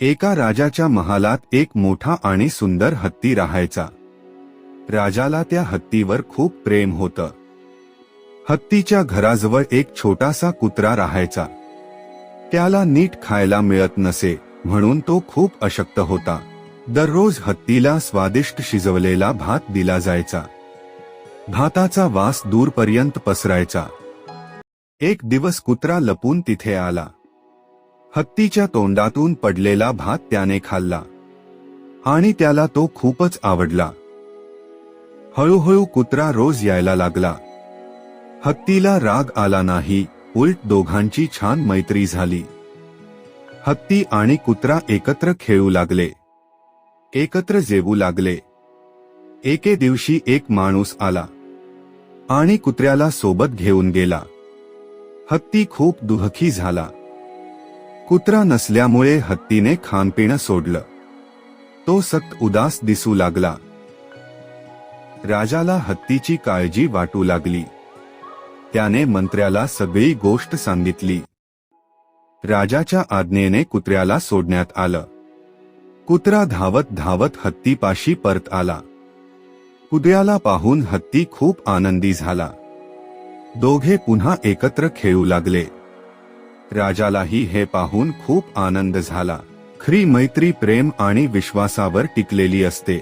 एका राजाच्या महालात एक मोठा आणि सुंदर हत्ती राहायचा। राजाला त्या हत्तीवर खूप प्रेम होतं। हत्तीच्या घराजवळ एक छोटासा कुत्रा राहायचा। त्याला नीट खायला मिळत नसे म्हणून तो खूप अशक्त होता। दररोज हत्तीला स्वादिष्ट शिजवलेला भात दिला जायचा। भाताचा वास दूरपर्यंत पसरायचा। एक दिवस कुत्रा लपून तिथे आला। हत्तीच्या तोंडातून पडलेला भात त्याने खाल्ला आणि त्याला तो खूपच आवडला। हळूहळू कुत्रा रोज यायला लागला। हत्तीला राग आला नाही, उलट दोघांची छान मैत्री झाली। हत्ती आणि कुत्रा एकत्र खेळू लागले, एकत्र जेवू लागले। एके दिवशी एक माणूस आला आणि कुत्र्याला सोबत घेऊन गेला। हत्ती खूप दुःखी झाला। कुत्रा नसल्यामुळे हत्तीने खाणपिणं सोडलं। तो सतत उदास दिसू लागला। राजाला हत्तीची काळजी वाटू लागली। त्याने मंत्र्याला सगळी गोष्ट सांगितली। राजाच्या आज्ञेने कुत्र्याला सोडण्यात आलं। कुत्रा धावत धावत हत्तीपाशी परत आला। कुत्र्याला पाहून हत्ती खूप आनंदी झाला। दोघे पुन्हा एकत्र खेळू लागले। राजालाही हे पाहून खूप आनंद झाला। खरी मैत्री प्रेम आणि विश्वासावर टिकलेली असते।